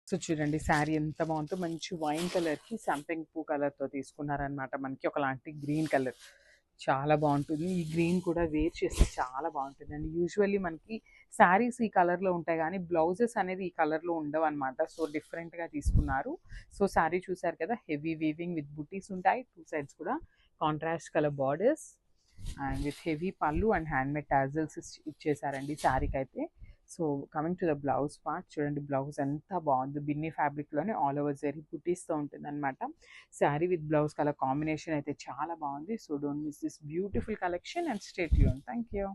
So చూడండి శారీ ఎంత బాగుందో, మంచి వైన్ కలర్‌కి సంపెంగ పూ కలర్‌తో తీసుకున్నారనమాట. మనకి ఒకలాంటి గ్రీన్ కలర్ చాలా బాగుంటుంది. ఈ గ్రీన్ కూడా వేర్ చేస్తే చాలా బాగుంటుందండి. యూజువల్లీ మనకి శారీస్ ఈ కలర్‌లో ఉంటాయి కానీ బ్లౌజెస్ అనేది ఈ కలర్‌లో ఉండవన్నమాట. సో డిఫరెంట్‌గా తీసుకున్నారు. సో శారీ చూసారు కదా, హెవీ వీవింగ్ విత్ బుటీస్ ఉంటాయి. టూ సైడ్స్ కూడా contrast colour borders and with heavy పళ్ళు అండ్ హ్యాండ్మేడ్ టాజల్స్ ఇచ్చేసారండి శారీకి అయితే. So coming to the blouse part, చూడండి బ్లౌజ్ ఎంత బాగుంది. బిన్నీ ఫ్యాబ్రిక్లోనే ఆల్ ఓవర్ జరీ బుటీస్తో ఉంటుంది అనమాట. Sari with blouse colour combination అయితే చాలా బాగుంది. So don't miss this beautiful collection and stay tune. Thank you.